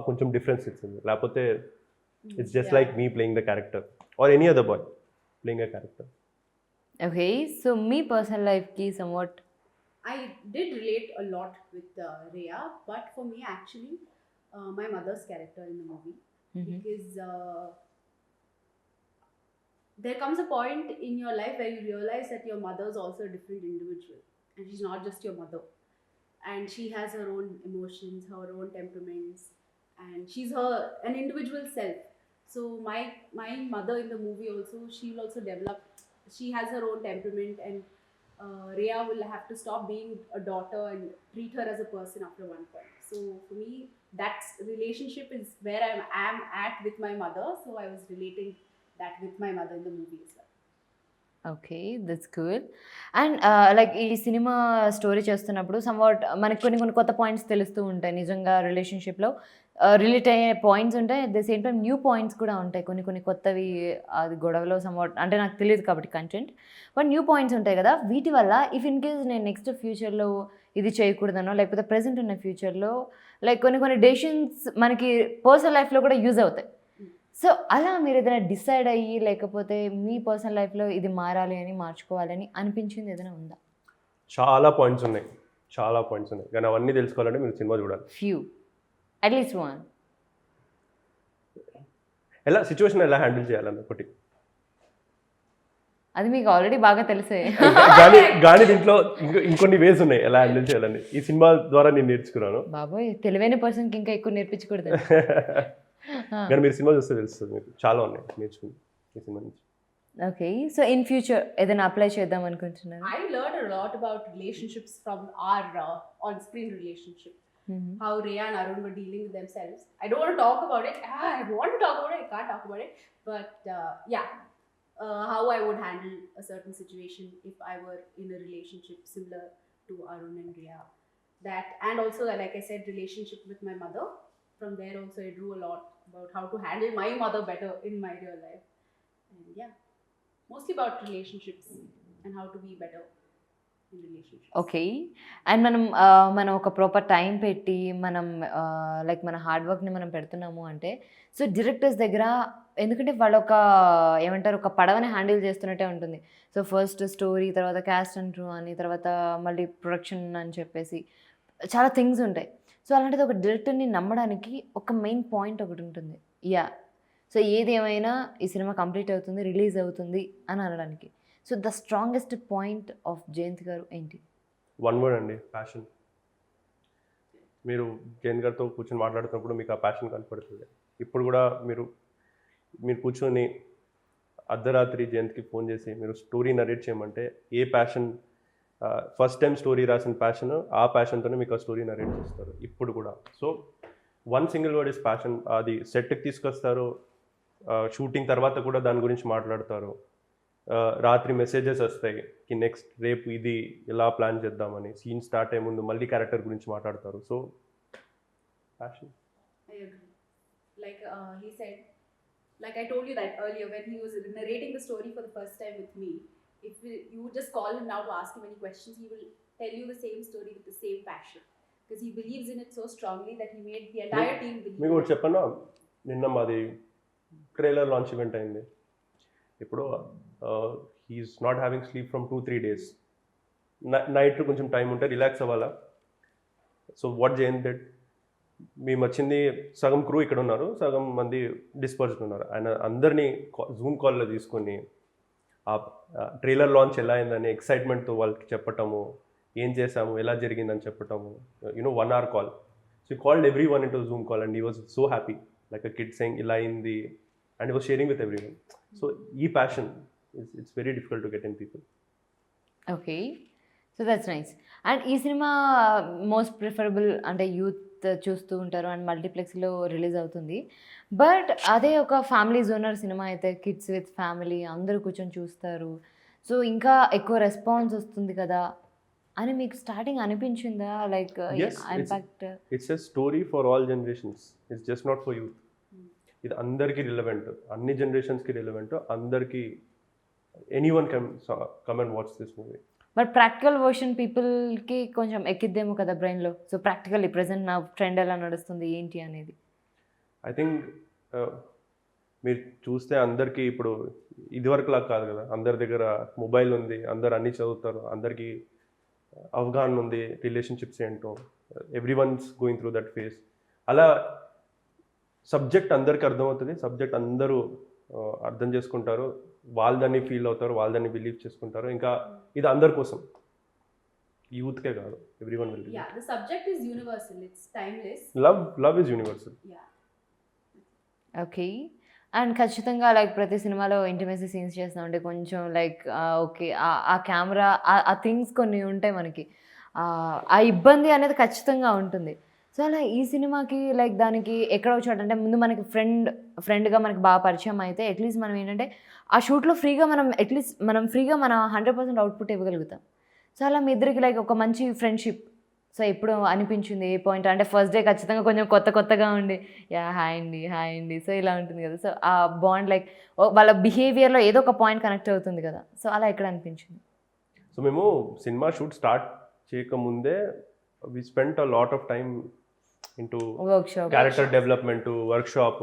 కొంచెం డిఫరెన్స్ ఇచ్చింది. లేకపోతే it's just like me playing the character or any other bye playing a character. Okay. So me personal లైఫ్కి somewhat I did relate a lot with Rhea, but for me actually my mother's character in the movie, because there comes a point in your life where you realize that your mother is also a different individual, and she's not just your mother, and she has her own emotions, her own temperaments, and she's an individual self. So my mother in the movie also, she'll also develop, she has her own temperament, and Rhea will have to stop being a daughter and treat her as a person after one point. So for me, that relationship is where I am at with my mother. So I was relating that with my mother in the movie as well. Okay, that's good. And like ఈ cinema story చేస్తున్నప్పుడు somewhat మనకి కొన్ని కొత్త points తెలుస్తూ ఉంటాయి నిజంగా రిలేషన్షిప్లో. Relate అయ్యే పాయింట్స్ ఉంటాయి, at the same time new points కూడా ఉంటాయి, కొన్ని కొత్తవి. అది గొడవలో సమ్వాట్ అంటే నాకు తెలియదు కాబట్టి కంటెంట్, బట్ న్యూ పాయింట్స్ ఉంటాయి కదా. వీటి వల్ల ఇఫ్ ఇన్ కేస్ నేను నెక్స్ట్ ఫ్యూచర్లో ఇది చేయకూడదనో, లేకపోతే ప్రజెంట్ ఉన్న ఫ్యూచర్లో లైక్ కొన్ని డెసిషన్స్ మనకి పర్సనల్ లైఫ్లో కూడా యూజ్ అవుతాయి. సో అలా మీరు ఏదైనా డిసైడ్ అయ్యి, లేకపోతే మీ పర్సనల్ లైఫ్లో ఇది మారాలి అని, మార్చుకోవాలని అనిపించింది ఏదైనా ఉందా? చాలా పాయింట్స్ ఉన్నాయి కానీ అవన్నీ తెలుసుకోవాలంటే మీరు సినిమా చూడాలి. Few, at least one. ఎలా సిచ్యువేషన్ ఎలా హ్యాండిల్ చేయాలని ఒకటి, అది మీకు ఆల్రెడీ బాగా తెలిసే. కానీ దీంట్లో ఇంకొన్ని వేస్ ఉన్నాయి ఎలా హ్యాండిల్ చేయాలని. ఈ సినిమా ద్వారా నేను నేర్చుకున్నాను. బాబోయ్, తెలివైన పర్సన్కి ఇంకా ఎక్కువ నేర్పించకూడదు. కానీ మీరు సినిమా చూస్తే తెలుస్తుంది, మీకు చాలా ఉన్నాయి నేర్చుకుని ఈ సినిమా నుంచి. ఓకే. సో ఇన్ ఫ్యూచర్ ఏదైనా అప్లై చేద్దాం అనుకుంటున్నారు? I learned a lot about relationships from our on-screen relationship. How Rhea and Arun were dealing with themselves. I don't want to talk about it. I want to talk about it. I can't talk about it. But yeah, how I would handle a certain situation if I were in a relationship similar to Arun and Rhea. That, and also like I said, relationship with my mother. From there also I drew a lot about how to handle my mother better in my real life. And yeah, mostly about relationships and how to be better in relationships. Okay. And మనం ఒక proper time పెట్టి మనం like మన hard వర్క్ని మనం పెడుతున్నాము అంటే, so directors దగ్గర, ఎందుకంటే వాళ్ళు ఏమంటారు, ఒక పడవని హ్యాండిల్ చేస్తున్నట్టే ఉంటుంది. సో ఫస్ట్ స్టోరీ, తర్వాత క్యాస్ట్ అండ్ క్రూ అని, తర్వాత మళ్ళీ ప్రొడక్షన్ అని చెప్పేసి చాలా థింగ్స్ ఉంటాయి. సో అలాంటిది ఒక డైరెక్టర్ని నమ్మడానికి ఒక మెయిన్ పాయింట్ ఒకటి ఉంటుంది. యా, సో ఏది ఏమైనా ఈ సినిమా కంప్లీట్ అవుతుంది, రిలీజ్ అవుతుంది అని అనడానికి. So the strongest point of Jayanth garu ఏంటి? వన్ వర్డ్ అండి, ప్యాషన్. మీరు జయంత్ గారితో కూర్చొని మాట్లాడుతున్నప్పుడు మీకు ఆ ప్యాషన్ కనపడుతుంది. ఇప్పుడు కూడా మీరు కూర్చొని అర్ధరాత్రి జయంత్కి ఫోన్ చేసి మీరు స్టోరీ నరేట్ చేయమంటే ఏ ప్యాషన్, ఫస్ట్ టైం స్టోరీ రాసిన ప్యాషన్, ఆ ప్యాషన్తోనే మీకు ఆ స్టోరీ నరేట్ చేస్తారు ఇప్పుడు కూడా. So one single word is passion. అది సెట్కి తీసుకొస్తారు, షూటింగ్ తర్వాత కూడా దాని గురించి మాట్లాడతారు. రాత్రి మెసేజెస్ వస్తాయి కి నెక్స్ట్ రేపు ఇది ఎలా ప్లాన్ చేద్దామని. సీన్ స్టార్ట్ అయ్యే ముందు మళ్ళీ క్యారెక్టర్ గురించి మాట్లాడతారు. So passion. I agree. Like he said, like I told you that earlier when he was narrating the story for the first time with me, if you would just call him now to ask him any questions, he will tell you the same story with the same passion, because he believes in it so strongly that he made the entire team believe మీకు in ఒకటి it. చెప్పనా, నిన్న మాది trailer launch event అయింది. ఇప్పుడు he's not having sleep from 2-3 days. Night కొంచెం time ఉంటే relax అవ్వాలా. సో వాట్ జయంత్ డెడ్, మేము వచ్చింది సగం క్రూ ఇక్కడ ఉన్నారు, సగం మంది డిస్పర్స్డ్ ఉన్నారు. ఆయన అందరినీ జూమ్ కాల్లో తీసుకొని ఆ ట్రైలర్ లాంచ్ ఎలా అయిందని ఎక్సైట్మెంట్తో వాళ్ళకి చెప్పటము, ఏం చేసాము, ఎలా జరిగిందని చెప్పటము. 1 hour call. So called everyone into Zoom call and he was so happy like a kid saying ఇలా అయింది, and he was sharing with everyone. So ఈ passion it's very difficult to get in people. Okay, so that's nice. And ఈ సినిమా most preferable అంటే youth చూస్తూ ఉంటారు and మల్టీప్లెక్స్లో release అవుతుంది. బట్ అదే ఒక ఫ్యామిలీ జోనర్ సినిమా అయితే కిడ్స్ విత్ ఫ్యామిలీ అందరూ కూర్చొని చూస్తారు, సో ఇంకా ఎక్కువ రెస్పాన్స్ వస్తుంది కదా అని మీకు స్టార్టింగ్ అనిపించిందా? Like impact it's a story for all generations, it's just not for youth. ఇది అందరికీ రిలవెంట్, అన్ని జనరేషన్స్కి రిలవెంట్, అందరికీ anyone can come and watch this movie. But practical version పీపుల్కి కొంచెం ఎక్కిద్దేమో కదా బ్రెయిన్లో. సో ప్రాక్టికల్లీ ప్రజెంట్ నా ట్రెండ్ ఎలా నడుస్తుంది ఏంటి అనేది. ఐ థింక్ మీరు చూస్తే అందరికీ ఇప్పుడు ఇదివరకులా కాదు కదా, అందరి దగ్గర మొబైల్ ఉంది, అందరు అన్నీ చదువుతారు, అందరికీ అవగాహన ఉంది రిలేషన్షిప్స్ ఏంటో. Every once going through that phase. అలా సబ్జెక్ట్ అందరికీ అర్థమవుతుంది, సబ్జెక్ట్ అందరూ అర్థం చేసుకుంటారు, వాళ్ళదాన్ని ఫీల్ అవుతారు, వాళ్ళదాన్ని బిలీవ్ చేసుకుంటారు. ఇంకా ఇది అందరి కోసం, యూత్కే కాదు, every one will. Yeah, the subject is universal, it's timeless. Love is universal. Yeah. Okay, and ఖచ్చితంగా లైక్ ప్రతి సినిమాలో ఇంటిమేసీ సీన్స్ చేస్తూ ఉంటే కొంచెం లైక్ ఓకే ఆ కెమెరా ఆ థింగ్స్ కొన్ని ఉంటాయి మనకి, ఆ ఇబ్బంది అనేది ఖచ్చితంగా ఉంటుంది. సో అలా ఈ సినిమాకి లైక్ దానికి ఎక్కడో చోట అంటే ముందు మనకి ఫ్రెండ్గా మనకి బాగా పరిచయం అయితే అట్లీస్ట్ మనం ఏంటంటే ఆ షూట్లో ఫ్రీగా మనం ఫ్రీగా మన 100% అవుట్పుట్ ఇవ్వగలుగుతాం. సో అలా మీ ఇద్దరికి లైక్ ఒక మంచి ఫ్రెండ్షిప్ సో ఎప్పుడు అనిపించింది ఏ పాయింట్ అంటే ఫస్ట్ డే ఖచ్చితంగా కొంచెం కొత్తగా ఉండి హాయ్ అండి సో ఇలా ఉంటుంది కదా. సో ఆ బాండ్ లైక్ వాళ్ళ బిహేవియర్లో ఏదో ఒక పాయింట్ కనెక్ట్ అవుతుంది కదా. సో అలా ఎక్కడ అనిపించింది? సో మేము సినిమా షూట్ స్టార్ట్ చేయకముందే we spent a lot of time into workshop, character development, workshop,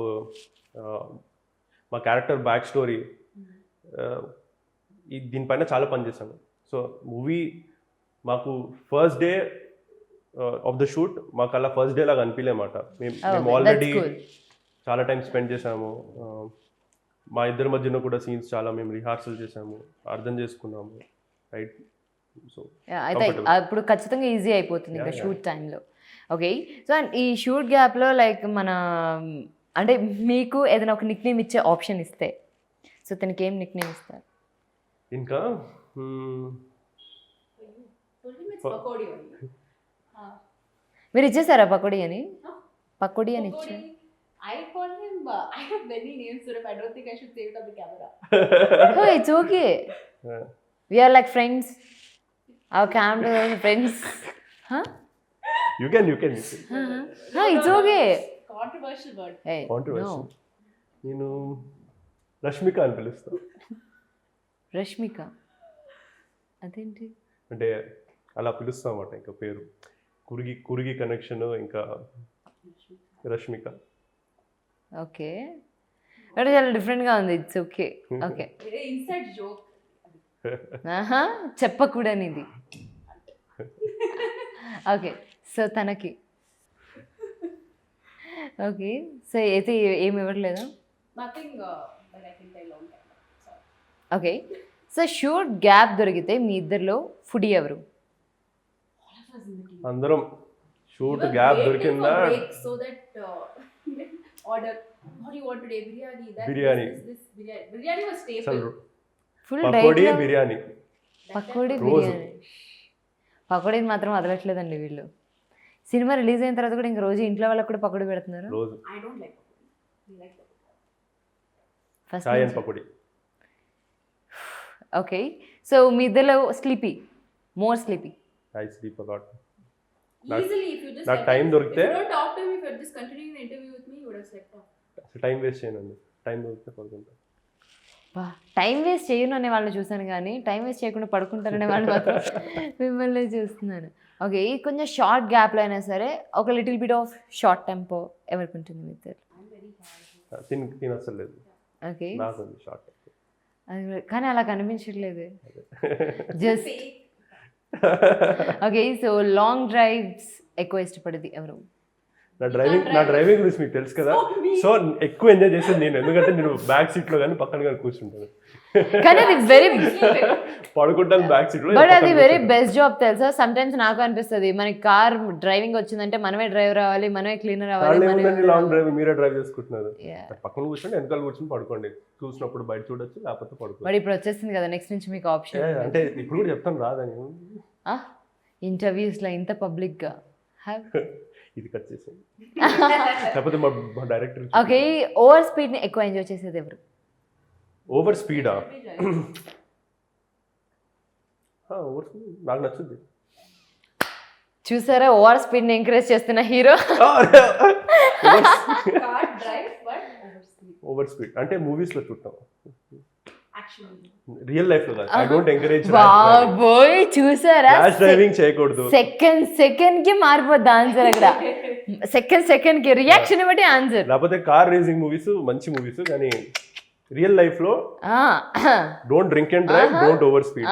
మా క్యారెక్టర్ బ్యాక్ స్టోరీ, దీనిపైన చాలా పనిచేసాము. సో మూవీ మాకు first day of the shoot మాకు అలా ఫస్ట్ డే లాగా అనిపించలేమాట. మేము ఆల్రెడీ చాలా టైం స్పెండ్ చేసాము, మా ఇద్దరి మధ్యన కూడా సీన్స్ చాలా మేము రిహార్సల్ చేసాము, అర్థం చేసుకున్నాము, రైట్. సో అయితే ఇప్పుడు ఖచ్చితంగా ఈజీ అయిపోతుంది ఇంకా షూట్ టైంలో. ఓకే, సో అండ్ ఈ షూట్ గ్యాప్లో లైక్ మన అంటే మీకు ఏదైనా ఒక నిక్ నేమ్ ఇచ్చే ఆప్షన్ ఇస్తే సో తనకి ఏం నిక్ నేమ్ ఇస్తారు? ఇంకా Told him it's Pakodi only. మీరు ఇచ్చేసారా పకోడీ అని? పకోడీ అని ఇచ్చా. I call him, I have many names, Surabh. I don't think I should say it on the camera. Oh, it's okay. We are like friends. Our camera friends. Huh? You can. It's okay. Controversial word. Hey, Controversial. no. నేను రష్మిక అని పిలుస్తాను. రష్మిక అదేంటి? అంటే అలా పిలుస్తాం అన్నమాట, ఇంకా పేరు కురిగి కనెక్షన్, ఇంకా రష్మిక. ఓకే, అంటే చాలా డిఫరెంట్గా ఉంది. It's okay. Okay, Inside joke. చెప్పకూడనిది. ఓకే, సో తనకి ఓకే, సో అయితే ఏమి ఇవ్వట్లేదా? Nothing that I can tell on camera. Sorry. Okay, so shoot gap దొరికితే మీ ఇద్దరిలో ఫుడీ ఎవరు? All of us in the team. అందరం shoot We were gap waiting దొరికిందా for break so that order. What do you want today? Biryani. That, Biryani. This biryani. Biryani was staple. అసలు full pakodi diet. Biryani. Pakodi రోజు. బిర్యానీ. పకోడీని మాత్రం వదలట్లేదండి వీళ్ళు. Cinema release అయిన తర్వాత కూడా ఇంక రోజు ఇంట్లో వాళ్ళకి కూడా పకోడీ పెడుతున్నారు. రోజు I don't like pakodi. We like pakodi. First chai and pakodi. Okay, so మీ ఇద్దరిలో sleepy, more sleepy. I sleep a lot. Easily, if you just నాకు let time him- దొరికితే- if you don't talk to him, if you're just continuing the interview with me, you would have slept off. Time waste చేయనండి, time దొరికితే పడుకుంటాను. Time waste చేయను అనే వాళ్ళని చూసాను కానీ టైం వేస్ట్ చేయకుండా పడుకుంటారనే వాళ్ళు మాత్రం మిమ్మల్ని చూస్తున్నాను. ఓకే, కొంచెం షార్ట్ గ్యాప్లో అయినా సరే ఒక little bit of short tempo ఎవరికి ఉంటుంది మీ ఇద్దరు? తినసలేదు ఓకే, నాకు షార్ట్. కానీ అలా కనిపించట్లేదు just. Okay, so long drives ఎక్కువ ఇష్టపడేది ఎవరు? నా డ్రైవింగ్ గురించి మీకు తెలుసు కదా, సో ఎక్కువ ఎంజాయ్ చేసేది నేను, ఎందుకంటే నేను బ్యాక్ సీట్ లో కానీ పక్కన కానీ కూర్చుంటాను. కానీ అది వెరీ పడుకుంటాను బ్యాక్ సీట్ లో. బట్ అది వెరీ బెస్ట్ జాబ్ తెలుసా. సమ్ టైమ్స్ నాకు అనిపిస్తుంది మనకి కార్ డ్రైవింగ్ వచ్చిందంటే మనమే డ్రైవర్ అవ్వాలి, మనమే క్లీనర్ అవ్వాలి. లాంగ్ డ్రైవ్ మీరే డ్రైవ్ చేసుకుంటున్నారు, పక్కన కూర్చోండి, వెనకాల కూర్చొని పడుకోండి, చూసినప్పుడు బయట చూడొచ్చు, లేకపోతే పడుకోండి. బట్ ఇప్పుడు వచ్చేసింది కదా నెక్స్ట్ నుంచి మీకు ఆప్షన్. అంటే ఇప్పుడు కూడా చెప్తాను రాదని ఇంటర్వ్యూస్ లో ఇంత పబ్లిక్ గా ఇది కట్ చేసేది, లేకపోతే మా డైరెక్టర్. ఓకే, ఓవర్ స్పీడ్ ని ఎక్కువ ఎంజాయ్ చేసేది ఎవరు? ఓవర్ స్పీడా? ఓవర్ స్పీడ్ నాకు నచ్చుద్ది. చూసారా ఓవర్ స్పీడ్ ని ఎంకరేజ్ చేస్తున్న హీరో. ఓవర్ స్పీడ్ అంటే మూవీస్ లో చూడటం, రియల్ లైఫ్ లో కాదు. I don't encourage. బాబోయ్, చూసారా ర్యాష్ డ్రైవింగ్ చేయకూడదు. సెకండ్ కి మారిపోద్ది ఆన్సర్ అక్కడ. సెకండ్ కి రియాక్షన్ బట్టి ఆన్సర్. లేకపోతే కార్ రేసింగ్ మూవీస్ మంచి మూవీస్, కానీ రియల్ లైఫ్ లో don't drink and drive, don't over speed,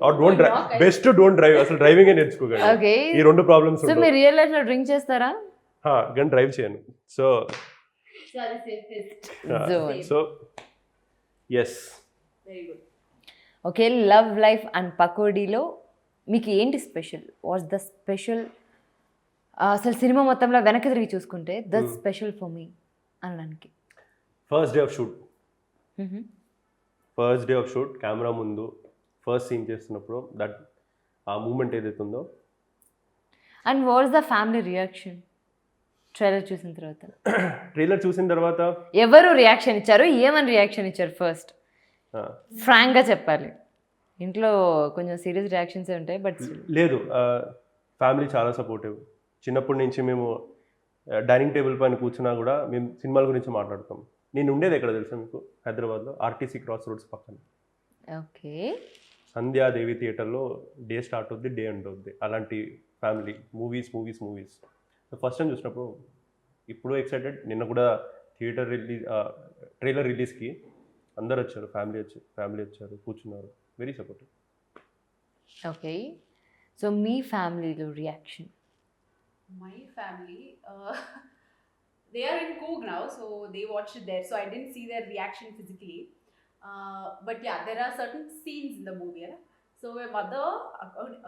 or don't drive. Best don't drive, అసలు డ్రైవింగ్ నేర్చుకోగలరు. ఓకే, ఈ రెండు ప్రాబ్లమ్స్. సో మీరు రియల్ లైఫ్ లో డ్రింక్ చేస్తారా? కానీ డ్రైవ్ చేయను. So yes. Okay, love life and పకోడీలో మీకు ఏంటి స్పెషల్? What's the special? అసలు సినిమా మొత్తంలో వెనక్కి తిరిగి చూసుకుంటే ద స్పెషల్ ఫర్ మీ అనడానికి. First day of shoot camera ముందు ఫస్ట్ సీన్ చేస్తున్నప్పుడు దట్ ఆ మూమెంట్ ఏదైతే ఉందో. And what's the family reaction trailer చూసిన తర్వాత? ట్రైలర్ చూసిన తర్వాత ఎవరు రియాక్షన్ ఇచ్చారు, ఏమని రియాక్షన్ ఇచ్చారు? ఫస్ట్ ఫ్రాంక్గా చెప్పాలి, ఇంట్లో కొంచెం సీరియస్ రియాక్షన్స్ ఉంటాయి. బట్ లేదు, ఫ్యామిలీ చాలా సపోర్టివ్. చిన్నప్పటి నుంచి మేము డైనింగ్ టేబుల్ పైన కూర్చున్నా కూడా మేము సినిమాల గురించి మాట్లాడతాం. నేను ఉండేది ఎక్కడ తెలుసా మీకు? హైదరాబాద్లో ఆర్టీసీ క్రాస్ రోడ్స్ పక్కన. ఓకే, సంధ్యాదేవి థియేటర్లో డే స్టార్ట్ అవుద్ది, డే ఎండ్ అవుద్ది. అలాంటి ఫ్యామిలీ. మూవీస్ ఫస్ట్ టైం చూసినప్పుడు ఇప్పుడు ఎక్సైటెడ్. నిన్న కూడా ట్రైలర్ రిలీజ్కి అందరు వచ్చారు, ఫ్యామిలీ వచ్చారు, కూర్చున్నారు. Very supportive. ఓకే, సో మీ ఫ్యామిలీలో reaction? My family, they are in Coorg now, so they watched it there. So I didn't see their reaction physically. But yeah, there are certain scenes in the movie. Yeah? So my mother,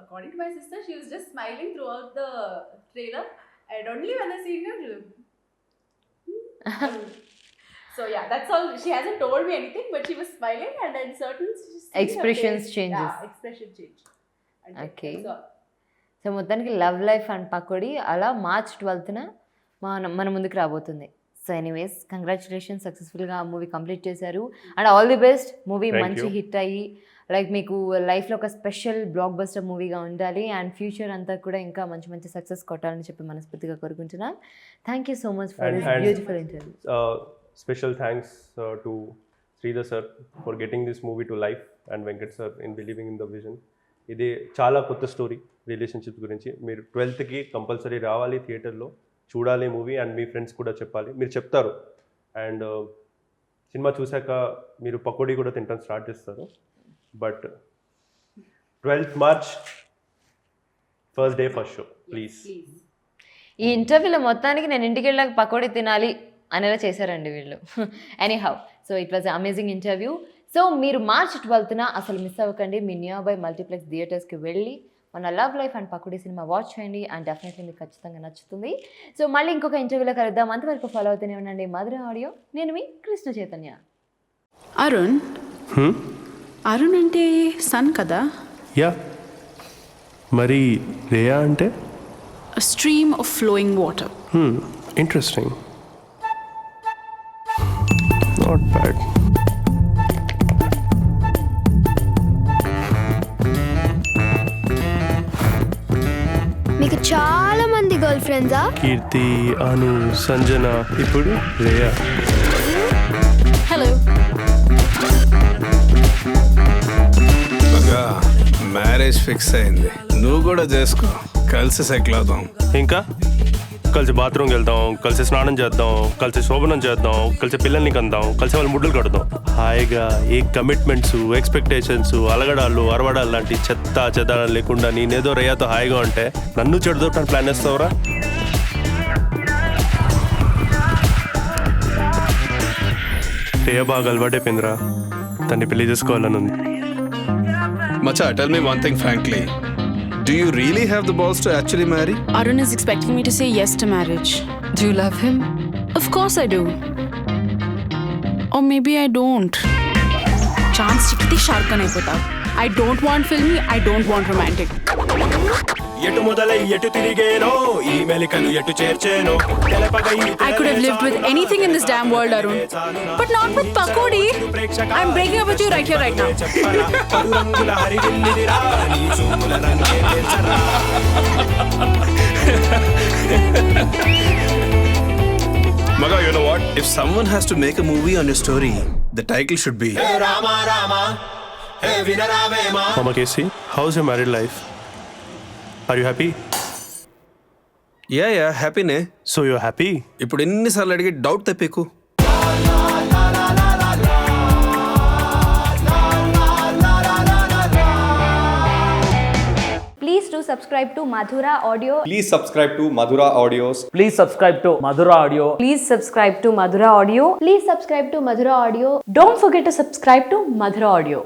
according to my sister, she was just smiling throughout the trailer. And only when the scene comes, so yeah, that's all. She hasn't told me anything, but she was smiling, and then certain expressions changes. Yeah, expression change. Okay. So మొత్తానికి love life and pakodi అలా March 12th మన ముందుకు రాబోతుంది. So anyways, congratulation, సక్సెస్ఫుల్గా ఆ movie complete చేశారు. And all the best. Movie మంచి hit అయ్యి లైక్ మీకు లైఫ్లో ఒక స్పెషల్ బ్లాక్ బస్టర్ మూవీగా ఉండాలి. అండ్ ఫ్యూచర్ అంతా కూడా ఇంకా మంచి సక్సెస్ కొట్టాలని చెప్పి మనస్ఫూర్తిగా కోరుకుంటున్నాను. Thank you so much for this beautiful interview. Special thanks to Sridhar sir for getting this movie to life and Venkat sir in believing in the vision. ఇది చాలా కొత్త స్టోరీ రిలేషన్షిప్ గురించి. మీరు 12th కంపల్సరీ రావాలి, థియేటర్లో చూడాలి మూవీ. అండ్ మీ ఫ్రెండ్స్ కూడా చెప్పాలి, మీరు చెప్తారు. అండ్ సినిమా చూశాక మీరు పకోడీ కూడా తింటాం స్టార్ట్ చేస్తారు. But 12th March first day first show please. ఈ ఇంటర్వ్యూలో మొత్తానికి నేను ఇంటికి వెళ్ళాక పకోడీ తినాలి అనేలా చేశారండి వీళ్ళు. Anyhow, so it was amazing interview. So మీరు March 12th అసలు మిస్ అవ్వకండి. మీ నియర్ బై మల్టీప్లెక్స్ థియేటర్స్కి వెళ్ళి మన లవ్ లైఫ్ అండ్ పకోడీ సినిమా వాచ్ చేయండి. అండ్ డెఫినెట్లీ మీకు ఖచ్చితంగా నచ్చుతుంది. సో మళ్ళీ ఇంకొక ఇంటర్వ్యూలో కలుద్దాం. అంతవరకు ఫాలో అవుతూనే ఉండండి మధుర ఆడియో. నేను మీ కృష్ణ చైతన్య. అరుణ్ అంటే సన్ కదా? యా, మరి రేయా అంటే? Stream of flowing water. Interesting, not bad. మీకు చాలా మంది మంది గర్ల్ ఫ్రెండ్సా? కీర్తి, అను, సంజన, ఇప్పుడు రేయా. హలో. మ్యారేజ్ ఫిక్స్ అయింది, నువ్వు కూడా చేసుకో, కలిసి సెటిల్ అవుదాం. ఇంకా కలిసి బాత్రూమ్కి వెళ్దాం, కలిసి స్నానం చేద్దాం, కలిసి శోభనం చేద్దాం, కలిసి పిల్లల్ని కందాం, కలిసి వాళ్ళ ముడ్డులు కడదాం. హాయిగా ఏ కమిట్మెంట్స్, ఎక్స్పెక్టేషన్స్, అలగడాలు, అరవడాలు లాంటి చెత్త చెదాలు లేకుండా నేనేదో రేయాతో హాయిగా ఉంటే నన్ను చెడుదోటానికి ప్లాన్ చేస్తావురా? రేయా బాగా అలవాటైపోయిందిరా, తన్ని పెళ్లి చేసుకోవాలని ఉంది. Macha, tell me one thing frankly. Do you really have the balls to actually marry? Arun is expecting me to say yes to marriage. Do you love him? Of course I do. Or maybe I don't. Chance chikkiti sharkan అయిపోతావు. I don't want filmy, I don't want romantic. ఎటు మొదలై ఎటు తిరిగేనో ఈ మెలికలు ఎటు చేర్చేనో I could have lived with anything in this damn world, Arun. But not with Pakodi. I'm breaking up with you right here, right now. Maga, you know what? If someone has to make a movie on your story, the title should be Mama Casey, how's your married life? Are you happy? Yeah, హ్యాపీనే. So you're happy? ఇప్పుడు ఎన్నిసార్లు అడిగి doubt తెప్పేకు. Please do subscribe to Madhura Audio. Please subscribe to Madhura Audios. Please subscribe to Madhura Audio. Please subscribe to Madhura Audio. Please subscribe to Madhura Audio. Don't forget to subscribe to Madhura Audio.